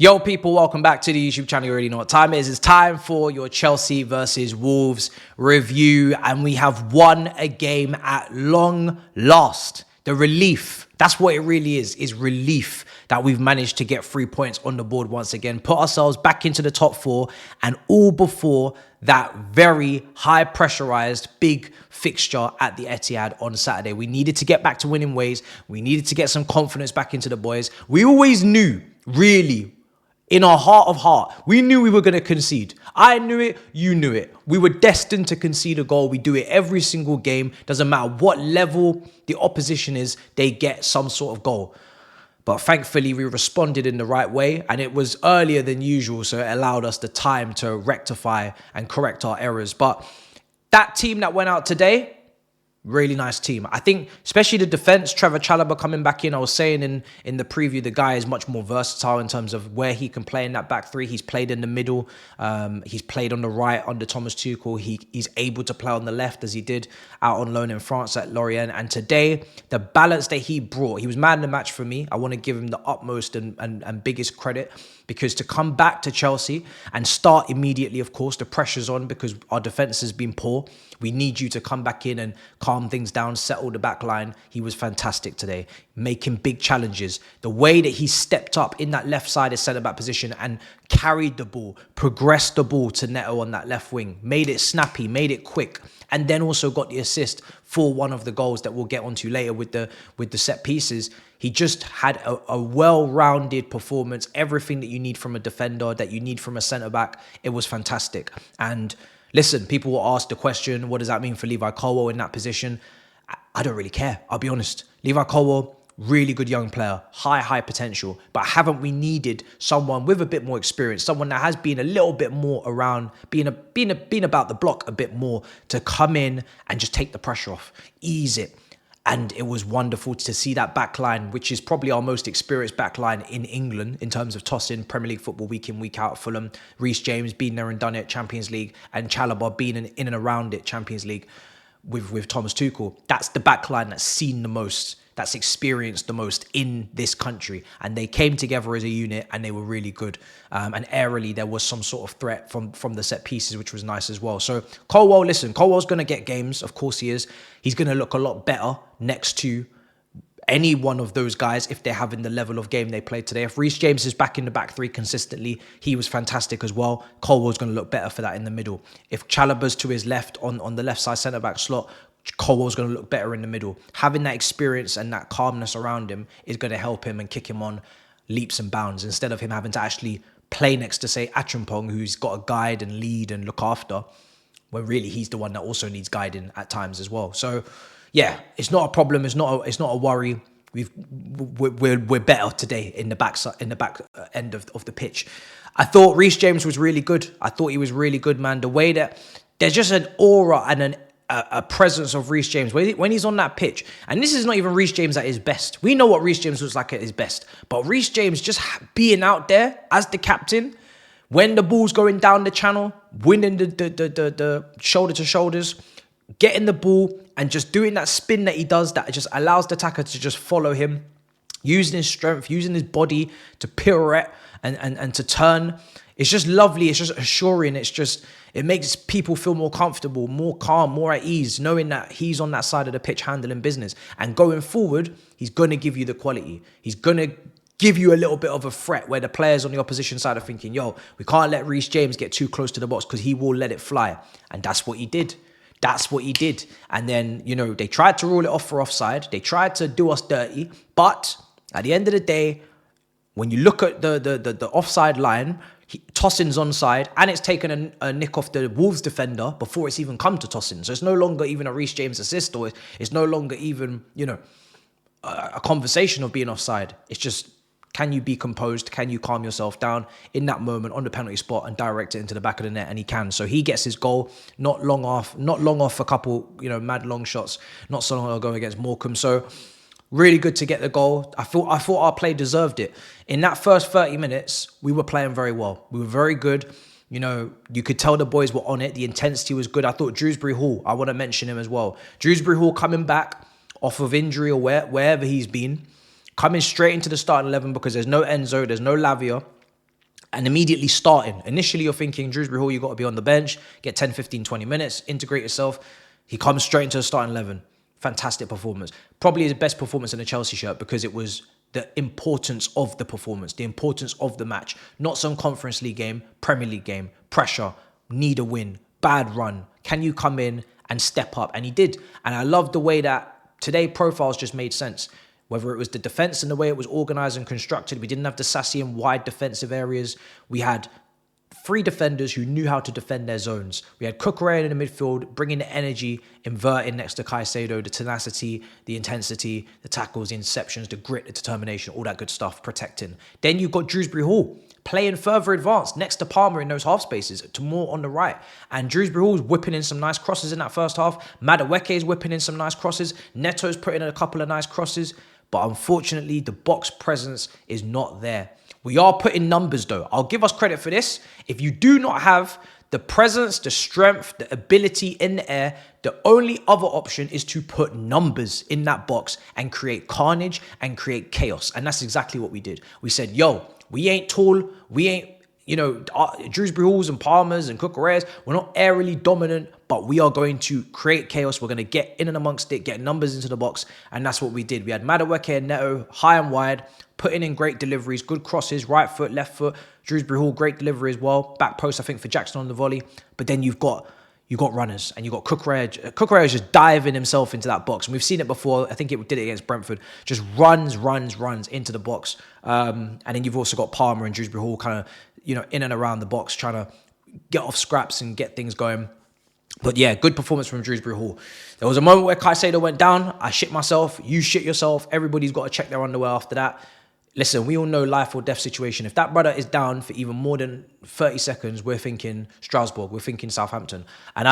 Yo, people, welcome back to the YouTube channel. You already know what time it is. It's time for your Chelsea versus Wolves review, and we have won a game at long last. The relief, that's what it really is relief that we've managed to get 3 points on the board once again, put ourselves back into the top four, and all before that very high pressurized big fixture at the Etihad on Saturday. We needed to get back to winning ways. We needed to get some confidence back into the boys. We always knew, really, in our heart of heart, we knew we were going to concede. I knew it, you knew it. We were destined to concede a goal. We do it every single game. Doesn't matter what level the opposition is, they get some sort of goal. But thankfully, we responded in the right way, and it was earlier than usual, so it allowed us the time to rectify and correct our errors. But that team that went out today, really nice team. I think especially the defense, Trevor Chalobah coming back in. I was saying in the preview, the guy is much more versatile in terms of where he can play in that back three. He's played in the middle. He's played on the right under Thomas Tuchel. He's able to play on the left as he did out on loan in France at Lorient. And today, the balance that he brought, he was man of the match for me. I want to give him the utmost and biggest credit, because to come back to Chelsea and start immediately, of course, the pressure's on because our defense has been poor. We need you to come back in and calm things down, settle the back line. He was fantastic today, making big challenges. The way that he stepped up in that left-sided centre-back position and carried the ball, progressed the ball to Neto on that left wing, made it snappy, made it quick, and then also got the assist for one of the goals that we'll get onto later with the set pieces. He just had a well-rounded performance, everything that you need from a defender, that you need from a centre-back. It was fantastic. And listen, people will ask the question, what does that mean for Levi Colwill in that position? I don't really care, I'll be honest. Levi Colwill, really good young player, high potential. But haven't we needed someone with a bit more experience, someone that has been a little bit more around, been about the block a bit more, to come in and just take the pressure off, ease it? And it was wonderful to see that back line, which is probably our most experienced back line in England in terms of tossing Premier League football week in, week out at Fulham. Reese James been there and done it, Champions League, and Chalobah been in and around it, Champions League, with Thomas Tuchel. That's the back line that's seen the most, that's experienced the most in this country. And they came together as a unit and they were really good. And aerially, there was some sort of threat from the set pieces, which was nice as well. So Colwill, listen, Colwill's going to get games. Of course he is. He's going to look a lot better next to any one of those guys if they're having the level of game they played today. If Reese James is back in the back three consistently, he was fantastic as well. Colwill's going to look better for that in the middle. If Chalobah's to his left on the left side centre-back slot, Colwill's going to look better in the middle. Having that experience and that calmness around him is going to help him and kick him on leaps and bounds, instead of him having to actually play next to, say, Acheampong, who's got to guide and lead and look after, when really he's the one that also needs guiding at times as well. So yeah, it's not a problem. It's not a worry. We're better today in the back end of the pitch. I thought Reese James was really good. I thought he was really good, man. The way that there's just an aura and a presence of Reese James when he's on that pitch. And this is not even Reese James at his best. We know what Reese James looks like at his best. But Reese James just being out there as the captain, when the ball's going down the channel, winning the shoulder to shoulders, getting the ball and just doing that spin that he does that just allows the attacker to just follow him, using his strength, using his body to pirouette and to turn. It's just lovely. It's just assuring. It makes people feel more comfortable, more calm, more at ease, knowing that he's on that side of the pitch handling business. And going forward, he's going to give you the quality. He's going to give you a little bit of a threat where the players on the opposition side are thinking, yo, we can't let Reese James get too close to the box because he will let it fly. And that's what he did. That's what he did. And then, you know, they tried to rule it off for offside. They tried to do us dirty. But at the end of the day, when you look at the offside line, Tosin's onside, and it's taken a nick off the Wolves defender before it's even come to Tosin. So it's no longer even a Reese James assist, or it's no longer even, you know, a conversation of being offside. It's just, can you be composed? Can you calm yourself down in that moment on the penalty spot and direct it into the back of the net? And he can. So he gets his goal, not long off a couple, you know, mad long shots, not so long ago against Morecambe. So really good to get the goal. I thought our play deserved it. In that first 30 minutes, we were playing very well. We were very good. You know, you could tell the boys were on it. The intensity was good. I thought Dewsbury Hall, I want to mention him as well. Dewsbury Hall coming back off of injury or wherever he's been, coming straight into the starting 11 because there's no Enzo, there's no Lavia. and immediately starting. Initially, you're thinking, Dewsbury Hall, you got to be on the bench, get 10, 15, 20 minutes, integrate yourself. He comes straight into the starting 11. Fantastic performance. Probably his best performance in a Chelsea shirt because it was the importance of the performance, the importance of the match. Not some Conference League game, Premier League game, pressure, need a win, bad run. Can you come in and step up? And he did. And I love the way that today profiles just made sense. Whether it was the defense and the way it was organized and constructed, we didn't have the sassy and wide defensive areas. We had three defenders who knew how to defend their zones. We had Cucurella in the midfield, bringing the energy, inverting next to Caicedo, the tenacity, the intensity, the tackles, the interceptions, the grit, the determination, all that good stuff, protecting. Then you've got Dewsbury Hall playing further advanced next to Palmer in those half spaces, to more on the right. And Dewsbury Hall's whipping in some nice crosses in that first half. Madueke's whipping in some nice crosses. Neto's putting in a couple of nice crosses. But unfortunately, the box presence is not there. We are putting numbers though. I'll give us credit for this. If you do not have the presence, the strength, the ability in the air, the only other option is to put numbers in that box and create carnage and create chaos. And that's exactly what we did. We said, yo, we ain't tall. We ain't, Dewsbury Halls and Palmers and Cucurella's. We're not aerially dominant, but we are going to create chaos. We're going to get in and amongst it, get numbers into the box. And that's what we did. We had Madueke and Neto high and wide, putting in great deliveries, good crosses, right foot, left foot. Dewsbury Hall, great delivery as well. Back post, I think, for Jackson on the volley. But then you've got runners and you've got Cucurella. Cucurella is just diving himself into that box. And we've seen it before. I think it did it against Brentford. Just runs into the box. And then you've also got Palmer and Dewsbury Hall kind of, in and around the box, trying to get off scraps and get things going. But yeah, good performance from Dewsbury Hall. There was a moment where Caicedo went down. I shit myself. You shit yourself. Everybody's got to check their underwear after that. Listen, we all know life or death situation. If that brother is down for even more than 30 seconds, we're thinking Strasbourg, we're thinking Southampton. And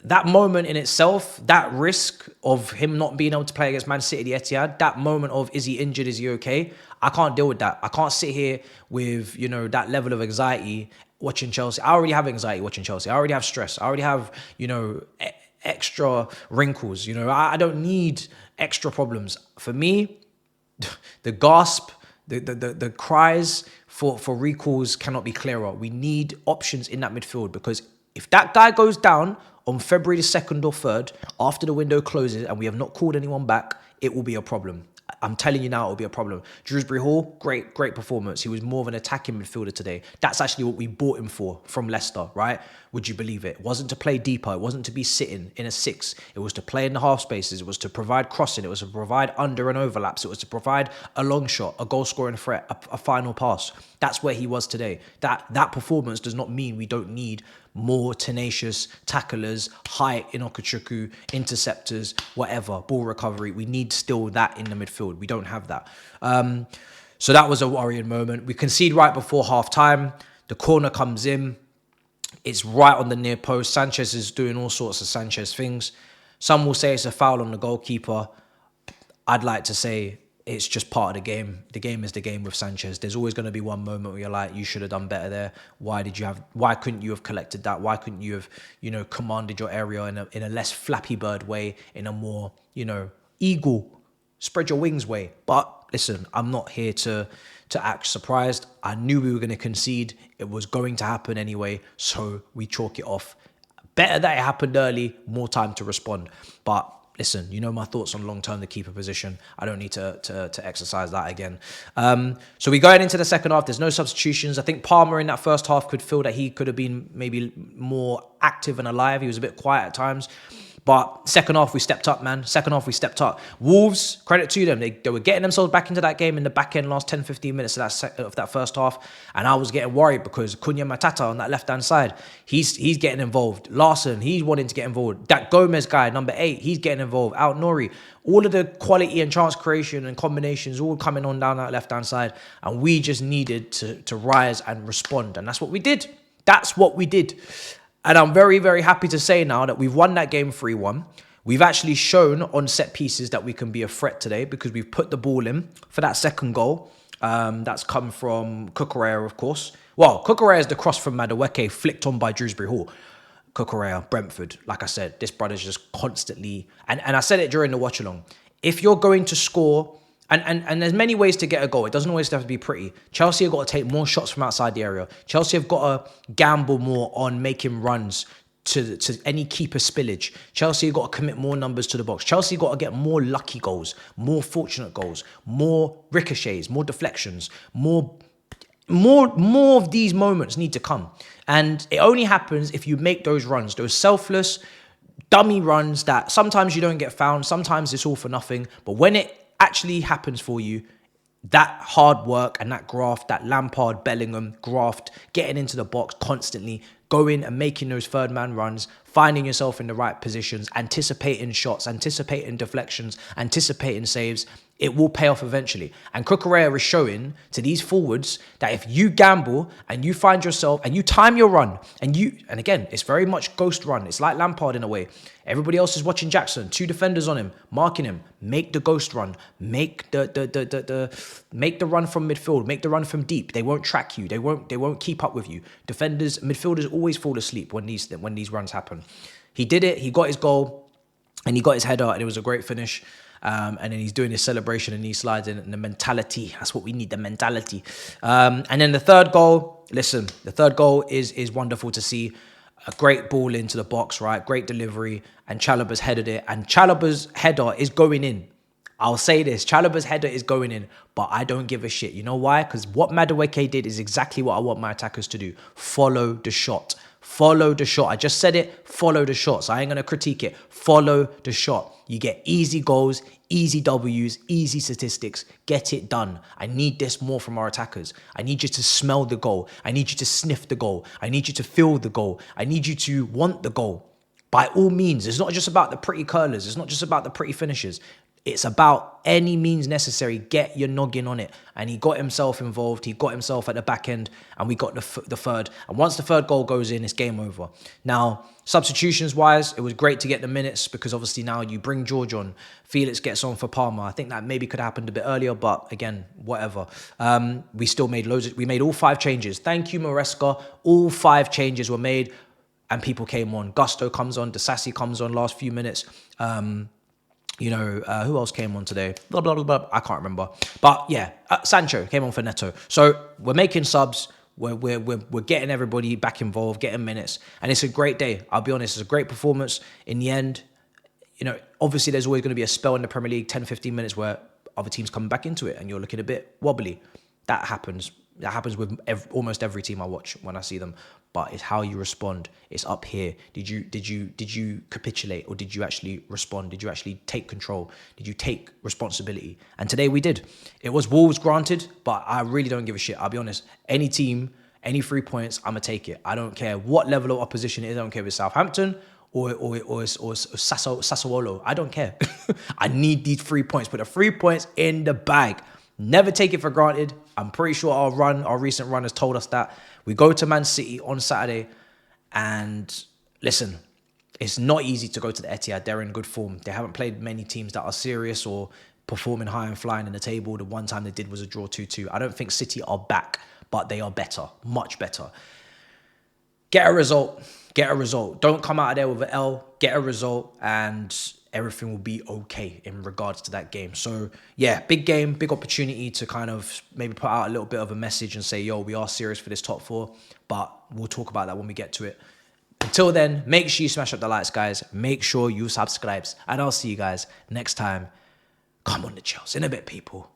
that moment in itself, that risk of him not being able to play against Man City, the Etihad, that moment of, is he injured, is he okay? I can't deal with that. I can't sit here with, that level of anxiety watching Chelsea. I already have anxiety watching Chelsea. I already have stress. I already have, extra wrinkles. I don't need extra problems. For me, the gasp, the cries for recalls cannot be clearer. We need options in that midfield, because if that guy goes down on February the 2nd or 3rd, after the window closes and we have not called anyone back, it will be a problem. I'm telling you now, it will be a problem. Dewsbury Hall, great performance. He was more of an attacking midfielder today. That's actually what we bought him for from Leicester, right? Would you believe it? It wasn't to play deeper. It wasn't to be sitting in a 6. It was to play in the half spaces. It was to provide crossing. It was to provide under and overlaps. It was to provide a long shot, a goal scoring threat, a final pass. That's where he was today. That performance does not mean we don't need more tenacious tacklers, height in Okachuku, interceptors, whatever, ball recovery. We need still that in the midfield. We don't have that. So that was a worrying moment. We concede right before half time. The corner comes in. It's right on the near post. Sanchez is doing all sorts of Sanchez things. Some will say it's a foul on the goalkeeper. I'd like to say it's just part of the game. The game is the game with Sanchez. There's always going to be one moment where you're like, you should have done better there. Why couldn't you have collected that? Why couldn't you have, commanded your area in a less Flappy Bird way, in a more, eagle, spread your wings way? But listen, I'm not here to act surprised. I knew we were going to concede. It was going to happen anyway, so we chalk it off. Better that it happened early, more time to respond. But listen, my thoughts on long-term the keeper position. I don't need to exercise that again. So we going into the second half. There's no substitutions. I think Palmer in that first half could feel that he could have been maybe more active and alive. He was a bit quiet at times. But second half, we stepped up, man. Second half, we stepped up. Wolves, credit to them. They were getting themselves back into that game in the back end, last 10, 15 minutes of that first half. And I was getting worried because Cunha Matata on that left-hand side, he's getting involved. Larson, he's wanting to get involved. That Gomez guy, number 8, he's getting involved. Out Nori. All of the quality and chance creation and combinations all coming on down that left-hand side. And we just needed to rise and respond. And that's what we did. That's what we did. And I'm very, very happy to say now that we've won that game 3-1. We've actually shown on set pieces that we can be a threat today, because we've put the ball in for that second goal. That's come from Cucurella, of course. Well, Cucurella is the cross from Madueke flicked on by Dewsbury Hall. Cucurella, Brentford. Like I said, this brother's just constantly... And I said it during the watch-along. If you're going to score And there's many ways to get a goal. It doesn't always have to be pretty. Chelsea have got to take more shots from outside the area. Chelsea have got to gamble more on making runs to any keeper spillage. Chelsea have got to commit more numbers to the box. Chelsea have got to get more lucky goals, more fortunate goals, more ricochets, more deflections, more of these moments need to come. And it only happens if you make those runs, those selfless, dummy runs that sometimes you don't get found, sometimes it's all for nothing. But when it actually happens for you, that hard work and that graft, that Lampard, Bellingham graft, getting into the box constantly, going and making those third man runs, finding yourself in the right positions, anticipating shots, anticipating deflections, anticipating saves, it will pay off eventually. And Cucurella is showing to these forwards that if you gamble and you find yourself and you time your run and again, it's very much ghost run. It's like Lampard in a way. Everybody else is watching Jackson, 2 defenders on him, marking him. Make the ghost run. Make the run from midfield. Make the run from deep. They won't track you. They won't keep up with you. Midfielders always fall asleep when these runs happen. He did it. He got his goal, and he got his header, and it was a great finish. And then he's doing his celebration and he slides in, and the mentality. That's what we need, the mentality. And then the third goal. Listen, the third goal is wonderful to see. A great ball into the box, right? Great delivery. And Chalobah's headed it. And Chalobah's header is going in. I'll say this. Chalobah's header is going in. But I don't give a shit. You know why? Because what Madueke did is exactly what I want my attackers to do. Follow the shot. Follow the shot. I just said it. Follow the shot. So I ain't going to critique it. Follow the shot. You get easy goals, easy W's, easy statistics. Get it done. I need this more from our attackers. I need you to smell the goal. I need you to sniff the goal. I need you to feel the goal. I need you to want the goal. By all means, it's not just about the pretty curlers. It's not just about the pretty finishes. It's about any means necessary. Get your noggin on it. And he got himself involved. He got himself at the back end, and we got the third. And once the third goal goes in, it's game over. Now, substitutions-wise, it was great to get the minutes because obviously now you bring George on. Felix gets on for Palmer. I think that maybe could have happened a bit earlier, but again, whatever. We still made we made all 5 changes. Thank you, Maresca. All 5 changes were made, and people came on. Gusto comes on. Disasi comes on last few minutes. Who else came on today? Blah, blah, blah, blah. I can't remember. But yeah, Sancho came on for Neto. So we're making subs. We're getting everybody back involved, getting minutes. And it's a great day. I'll be honest, it's a great performance. In the end, obviously there's always going to be a spell in the Premier League, 10, 15 minutes where other teams come back into it and you're looking a bit wobbly. That happens. That happens with almost every team I watch when I see them. But it's how you respond. It's up here. Did you capitulate, or did you actually respond? Did you actually take control? Did you take responsibility? And today we did. It was Wolves, granted, but I really don't give a shit. I'll be honest. Any team, any 3 points, I'm gonna take it. I don't care what level of opposition it is. I don't care if it's Southampton or Sassuolo. I don't care. I need these 3 points. Put the 3 points in the bag. Never take it for granted. I'm pretty sure our recent run has told us that. We go to Man City on Saturday, and listen, it's not easy to go to the Etihad. They're in good form. They haven't played many teams that are serious or performing high and flying in the table. The one time they did was a draw 2-2. I don't think City are back, but they are better, much better. Get a result. Get a result. Don't come out of there with an L. Get a result, and everything will be okay in regards to that game. So yeah, big game, big opportunity to kind of maybe put out a little bit of a message and say, yo, we are serious for this top 4, but we'll talk about that when we get to it. Until then, make sure you smash up the likes, guys. Make sure you subscribe, and I'll see you guys next time. Come on the Chelsea. In a bit, people.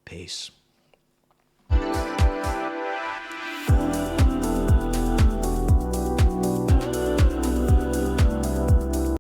Peace.